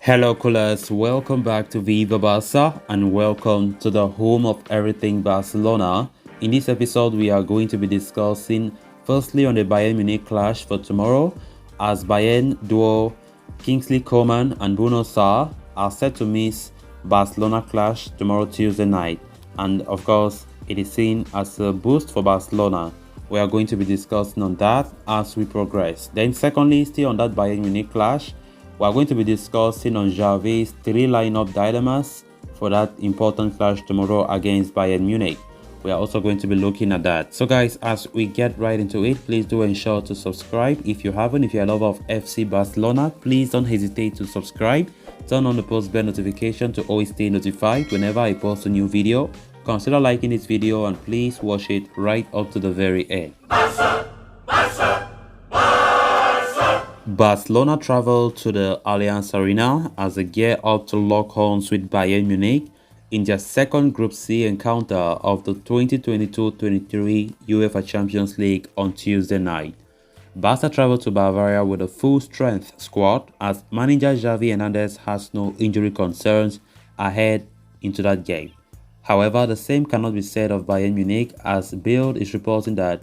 Hello, coolers. Welcome back to Viva Barca and welcome to the home of everything Barcelona. In this episode, we are going to be discussing firstly on the Bayern Munich clash for tomorrow, as Bayern duo Kingsley Coman and Bruno Sarr are set to miss Barcelona clash tomorrow Tuesday night, and of course, it is seen as a boost for Barcelona. We are going to be discussing on that as we progress. Then secondly, still on that Bayern Munich clash, we are going to be discussing on Xavi's three lineup dilemmas for that important clash tomorrow against Bayern Munich. We are also going to be looking at that. So guys, as we get right into it, please do ensure to subscribe if you haven't. If you're a lover of FC Barcelona, please don't hesitate to subscribe. Turn on the post bell notification to always stay notified whenever I post a new video. Consider liking this video and please watch it right up to the very end. Barcelona traveled to the Allianz Arena as they gear up to lock horns with Bayern Munich in their second Group C encounter of the 2022-23 UEFA Champions League on Tuesday night. Barca traveled to Bavaria with a full-strength squad as manager Xavi Hernandez has no injury concerns ahead into that game. However, the same cannot be said of Bayern Munich as Bild is reporting that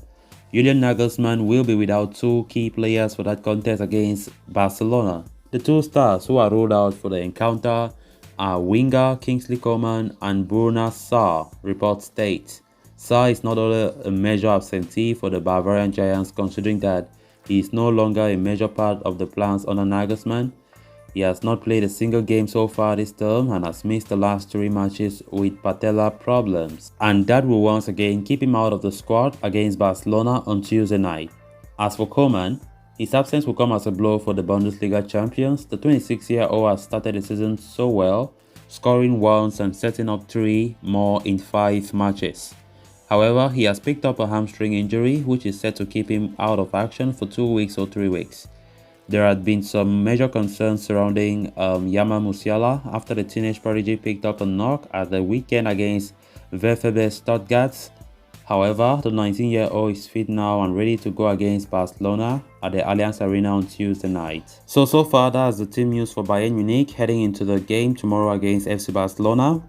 Julian Nagelsmann will be without two key players for that contest against Barcelona. The two stars who are ruled out for the encounter are winger Kingsley Coman and Bruno Sarr, reports state. Sarr is not only a major absentee for the Bavarian Giants, considering that he is no longer a major part of the plans under Nagelsmann. He has not played a single game so far this term and has missed the last three matches with patella problems, and that will once again keep him out of the squad against Barcelona on Tuesday night. As for Coman, his absence will come as a blow for the Bundesliga champions. The 26-year-old has started the season so well, scoring once and setting up three more in 5 matches. However, he has picked up a hamstring injury which is set to keep him out of action for 2 weeks or 3 weeks. There had been some major concerns surrounding Yama Musiala after the teenage prodigy picked up a knock at the weekend against VfB Stuttgart. However, the 19-year-old is fit now and ready to go against Barcelona at the Allianz Arena on Tuesday night. So far, that's the team news for Bayern Munich heading into the game tomorrow against FC Barcelona.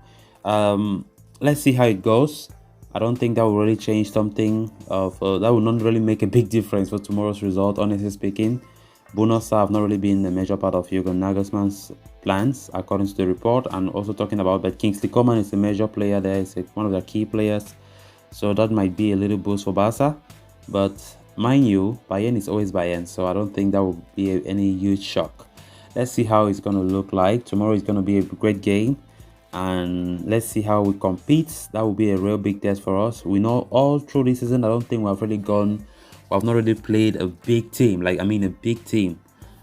Let's see how it goes. I don't think that will really change something. That will not really make a big difference for tomorrow's result, honestly speaking. Bruno Sarr have not really been a major part of Jurgen Nagelsmann's plans, according to the report, and also talking about that Kingsley Coman is a major player there, is one of their key players, so that might be a little boost for Barca. But mind you, Bayern is always Bayern, so I don't think that will be any huge shock. Let's see how it's going to look like. Tomorrow is going to be a great game, and let's see how we compete. That will be a real big test for us. We know all through this season, I don't think we have not really played a big team, a big team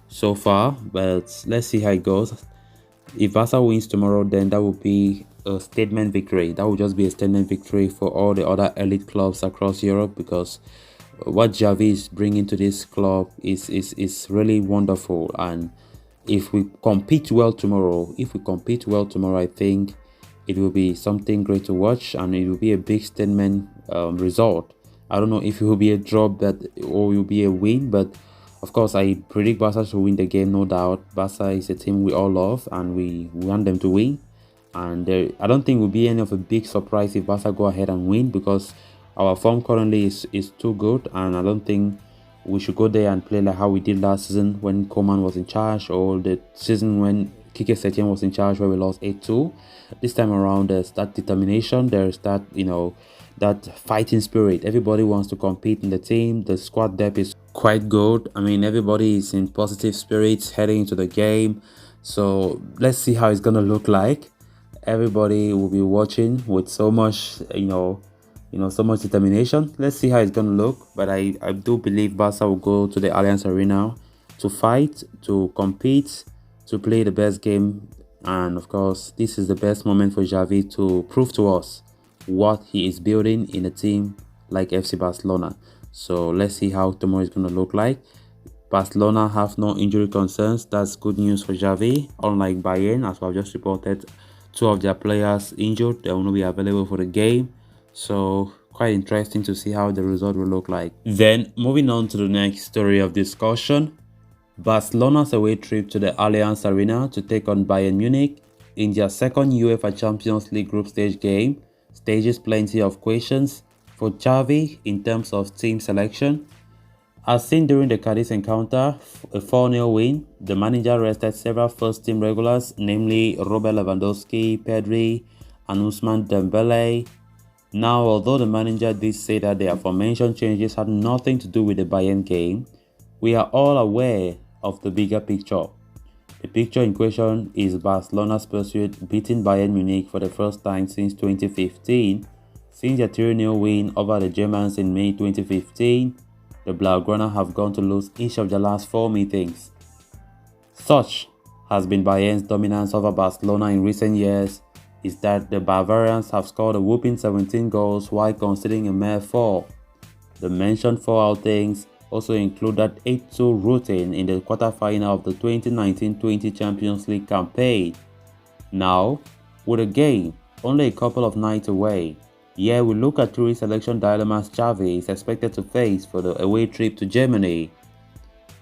so far, but let's see how it goes. If Barca wins tomorrow, then that will be a statement victory. That will just be a statement victory for all the other elite clubs across Europe, because what Xavi is bringing to this club is really wonderful. And if we compete well tomorrow, I think it will be something great to watch, and it will be a big statement result. I don't know if it will be a draw or it will be a win, but of course I predict Barca to win the game, no doubt. Barca is a team we all love and we want them to win. And I don't think it will be any of a big surprise if Barca go ahead and win, because our form currently is too good, and I don't think we should go there and play like how we did last season when Koeman was in charge, or the season when Kike Setien was in charge where we lost 8-2. This time around, there's that determination, there's that, that fighting spirit. Everybody wants to compete in the team. The squad depth is quite good. Everybody is in positive spirits heading into the game. So let's see how it's gonna look like. Everybody will be watching with so much, so much determination. Let's see how it's gonna look. But I do believe Barca will go to the Allianz Arena to fight, to compete, to play the best game. And of course, this is the best moment for Xavi to prove to us what he is building in a team like FC Barcelona. So let's see how tomorrow is going to look like. Barcelona have no injury concerns. That's good news for Xavi. Unlike Bayern, as I've just reported, 2 of their players injured. They will not be available for the game. So quite interesting to see how the result will look like. Then moving on to the next story of discussion. Barcelona's away trip to the Allianz Arena to take on Bayern Munich in their second UEFA Champions League group stage game stages plenty of questions for Xavi in terms of team selection. As seen during the Cadiz encounter, a 4-0 win, the manager rested several first-team regulars, namely Robert Lewandowski, Pedri, and Ousmane Dembele. Now, although the manager did say that the aforementioned changes had nothing to do with the Bayern game, we are all aware of the bigger picture. The picture in question is Barcelona's pursuit beating Bayern Munich for the first time since 2015. Since their 3-0 win over the Germans in May 2015, the Blaugrana have gone to lose each of their last 4 meetings. Such has been Bayern's dominance over Barcelona in recent years, is that the Bavarians have scored a whopping 17 goals while conceding a mere 4. The mentioned 4 outings also include that 8-2 routine in the quarterfinal of the 2019-20 Champions League campaign. Now, with a game only a couple of nights away, here we look at 3 selection dilemmas Xavi is expected to face for the away trip to Germany.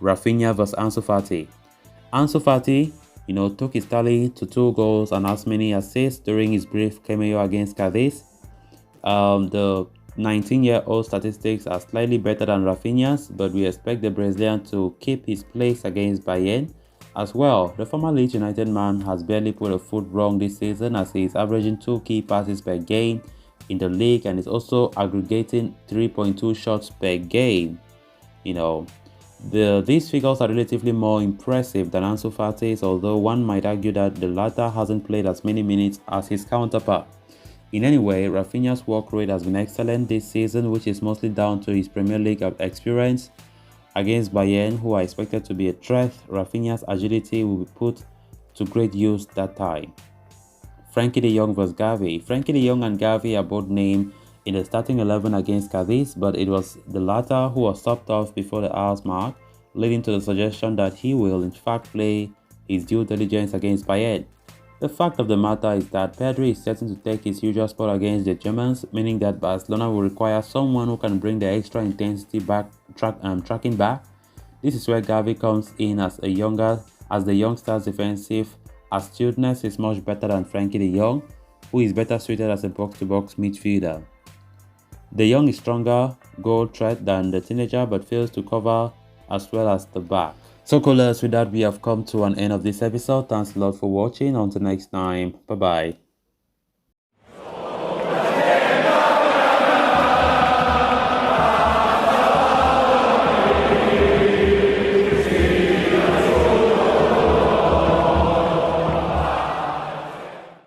Rafinha vs Ansu Fati. Ansu Fati, took his tally to 2 goals and as many assists during his brief cameo against Cadiz. The 19-year-old statistics are slightly better than Rafinha's, but we expect the Brazilian to keep his place against Bayern. As well, the former Leeds United man has barely put a foot wrong this season as he is averaging 2 key passes per game in the league and is also aggregating 3.2 shots per game. These figures are relatively more impressive than Ansu Fati's, although one might argue that the latter hasn't played as many minutes as his counterpart. In any way, Rafinha's work rate has been excellent this season, which is mostly down to his Premier League experience. Against Bayern, who are expected to be a threat, Rafinha's agility will be put to great use that time. Frankie de Jong vs Xavi. Frankie de Jong and Xavi are both named in the starting 11 against Cadiz, but it was the latter who was stopped off before the hour's mark, leading to the suggestion that he will in fact play his due diligence against Bayern. The fact of the matter is that Pedri is certain to take his usual spot against the Germans, meaning that Barcelona will require someone who can bring the extra intensity back, tracking back. This is where Xavi comes in as the youngster's defensive astuteness is much better than Frankie de Jong, who is better suited as a box-to-box midfielder. De Jong is stronger goal threat than the teenager but fails to cover as well as the back. So callers, with that we have come to an end of this episode. Thanks a lot for watching. Until next time, bye bye.